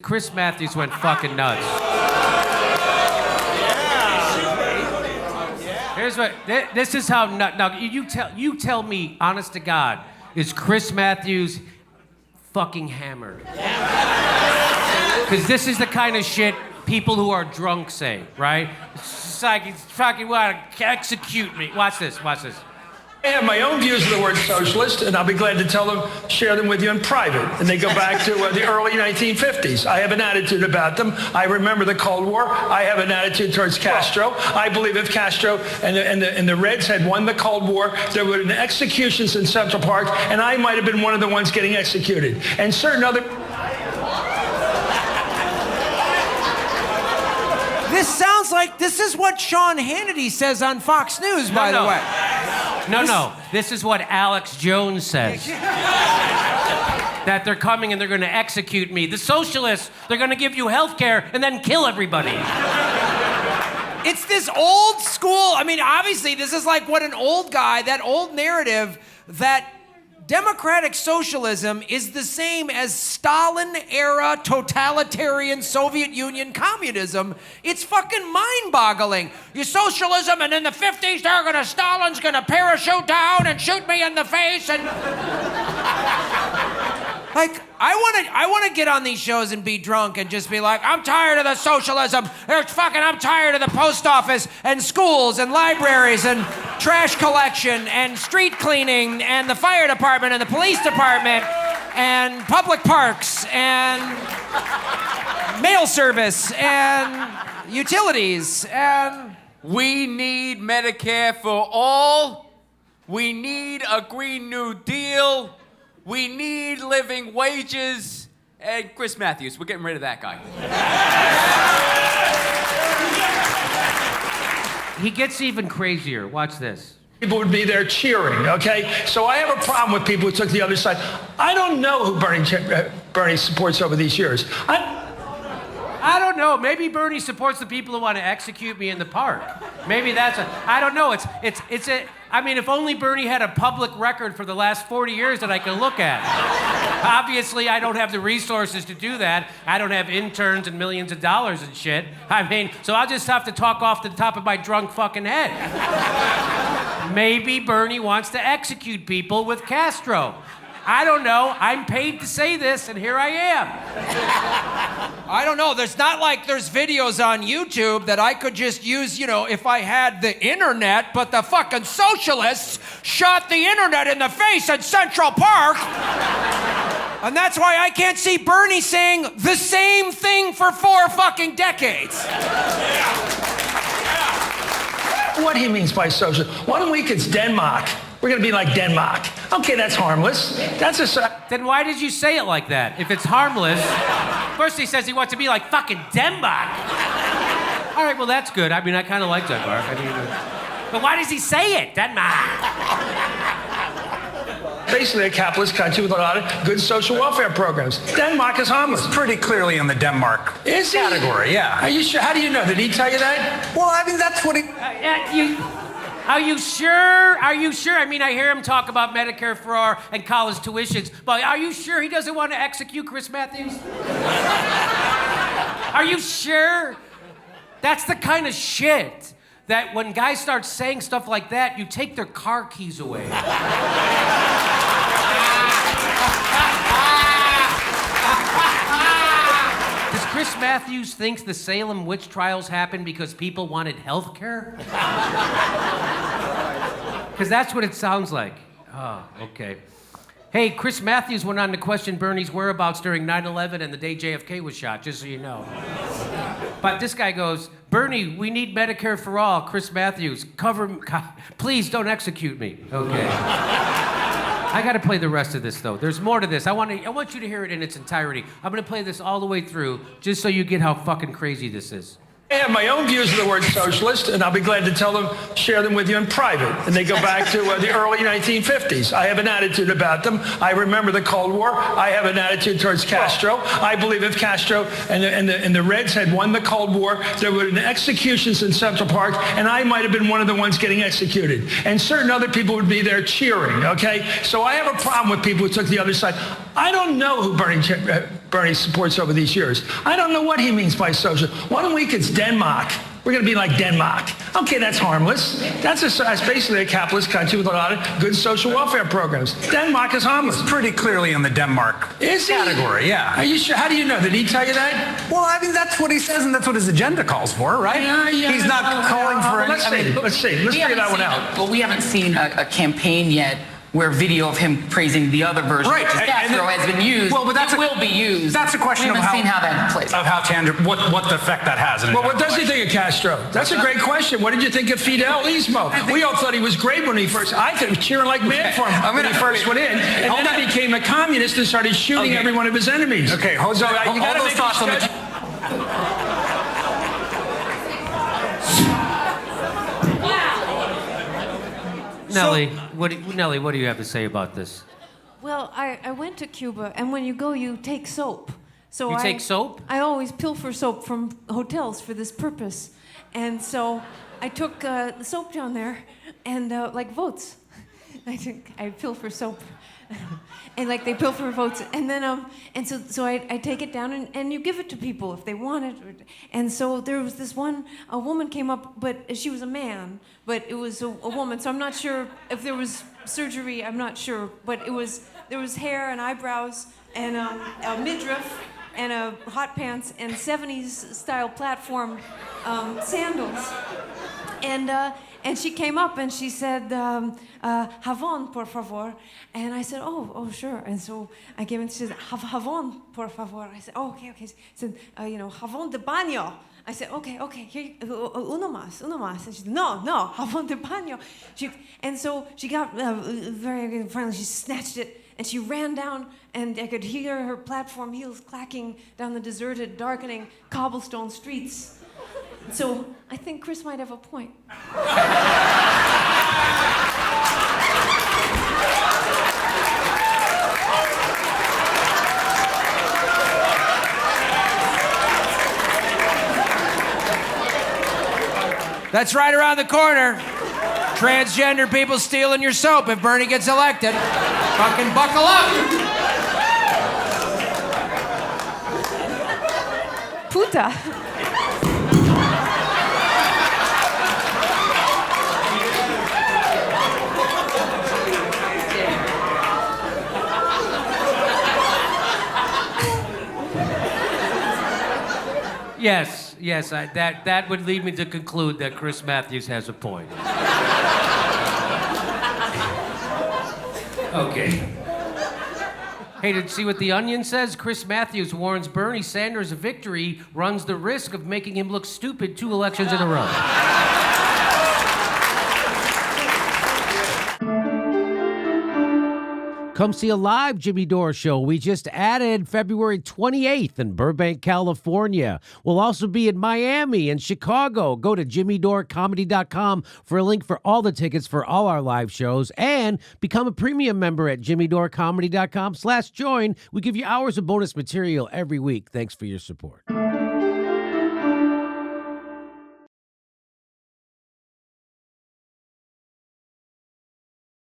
Chris Matthews went fucking nuts. Here's what, this is how now you tell me, honest to God, is Chris Matthews fucking hammered? Because this is the kind of shit people who are drunk say, right? It's like he's fucking want to execute me. Watch this. I have my own views of the word socialist, and I'll be glad to share them with you in private. And they go back to the early 1950s. I have an attitude about them. I remember the Cold War. I have an attitude towards Castro. I believe if Castro and the Reds had won the Cold War, there would have been executions in Central Park, and I might have been one of the ones getting executed. And certain other... This sounds like this is what Sean Hannity says on Fox News, by the way. No. This is what Alex Jones says. That they're coming and they're going to execute me. The socialists, they're going to give you health care and then kill everybody. It's this old school, I mean, obviously, this is like what an old guy, that old narrative that democratic socialism is the same as Stalin-era totalitarian Soviet Union communism. It's fucking mind-boggling. Your socialism, and in the 50s, Stalin's gonna parachute down and shoot me in the face, and... Like, I want to get on these shows and be drunk and just be like, I'm tired of the socialism. I'm tired of the post office and schools and libraries and trash collection and street cleaning and the fire department and the police department and public parks and mail service and utilities and... We need Medicare for all. We need a Green New Deal. We need living wages. And Chris Matthews, we're getting rid of that guy. He gets even crazier. Watch this. People would be there cheering, okay? So I have a problem with people who took the other side. I don't know who Bernie supports over these years. I don't know. Maybe Bernie supports the people who want to execute me in the park. Maybe that's I don't know. I mean, if only Bernie had a public record for the last 40 years that I could look at. Obviously, I don't have the resources to do that. I don't have interns and millions of dollars and shit. I mean, so I'll just have to talk off the top of my drunk fucking head. Maybe Bernie wants to execute people with Castro. I don't know. I'm paid to say this, and here I am. I don't know. There's not like there's videos on YouTube that I could just use, if I had the internet, but the fucking socialists shot the internet in the face at Central Park. And that's why I can't see Bernie saying the same thing for 4 fucking decades. What he means by social. 1 week it's Denmark. We're going to be like Denmark. Okay, that's harmless. Then why did you say it like that? If it's harmless, first he says he wants to be like fucking Denmark. All right, well, that's good. I mean, I kind of like Denmark. But why does he say it? Denmark. Basically a capitalist country with a lot of good social welfare programs. Denmark is harmless. It's pretty clearly in the Denmark category, yeah. Are you sure? How do you know? Did he tell you that? Well, I mean, that's what he... Are you sure? Are you sure? I mean, I hear him talk about Medicare for all and college tuitions, but are you sure he doesn't want to execute Chris Matthews? Are you sure? That's the kind of shit that when guys start saying stuff like that, you take their car keys away. Does Chris Matthews think the Salem witch trials happened because people wanted health care? Because that's what it sounds like. Oh, okay. Hey, Chris Matthews went on to question Bernie's whereabouts during 9/11 and the day JFK was shot, just so you know. But this guy goes, Bernie, we need Medicare for all. Chris Matthews, please don't execute me. Okay. I got to play the rest of this, though. There's more to this. I want you to hear it in its entirety. I'm going to play this all the way through, just so you get how fucking crazy this is. I have my own views of the word socialist, and I'll be glad to share them with you in private. And they go back to the early 1950s. I have an attitude about them. I remember the Cold War. I have an attitude towards Castro. I believe if Castro and the Reds had won the Cold War, there would have been executions in Central Park, and I might have been one of the ones getting executed. And certain other people would be there cheering, okay? So I have a problem with people who took the other side. I don't know who Bernie supports over these years. I don't know what he means by social. 1 week it's Denmark. We're going to be like Denmark. Okay, that's harmless. That's basically a capitalist country with a lot of good social welfare programs. Denmark is harmless. Pretty clearly in the Denmark category, yeah. Are you sure? How do you know? Did he tell you that? Well, I mean, that's what he says, and that's what his agenda calls for, right? Yeah, He's not calling for any... Let's see. Let's figure that one out. But we haven't seen a campaign yet where video of him praising the other version, Right, which is Castro, has been used. Well, but that's it will be used. That's a question we of haven't seen how that plays. Of how what the effect that has. Well, what does he think of Castro? That's a great question. What did you think of Fidel Ismo? We all thought he was great when he first. I thought he was cheering like mad for him when he first went in, and then he became a communist and started shooting every one of his enemies. Okay, hold on. You got to make thoughts on the. Nellie, what do you have to say about this? Well, I went to Cuba, and when you go, you take soap. So You take soap? I always pilfer soap from hotels for this purpose. And so I took the soap down there, and like votes. I pilfer soap. And like they pilfer votes, and then and so I take it down and you give it to people if they want it. And so there was this a woman came up, but she was a man, but it was a woman. So I'm not sure if there was surgery. I'm not sure, but there was hair and eyebrows and a midriff and a hot pants and 70s style platform sandals. And she came up and she said, "Javon, por favor." And I said, oh, sure. And so I gave it. She said, "Javon, por favor." I said, "Oh, okay." She said, "Javon de baño." I said, okay, here, uno más. And she said, no, javon de baño. And so she got very finally she snatched it and she ran down, and I could hear her platform heels clacking down the deserted, darkening cobblestone streets. So I think Chris might have a point. That's right around the corner. Transgender people stealing your soap if Bernie gets elected. Fucking buckle up. Puta. Yes, that would lead me to conclude that Chris Matthews has a point. Okay. Hey, did you see what The Onion says? Chris Matthews warns Bernie Sanders' victory runs the risk of making him look stupid 2 elections in a row. Come see a live Jimmy Dore show. We just added February 28th in Burbank, California. We'll also be in Miami and Chicago. Go to jimmydorecomedy.com for a link for all the tickets for all our live shows, and become a premium member at jimmydorecomedy.com/join. We give you hours of bonus material every week. Thanks for your support.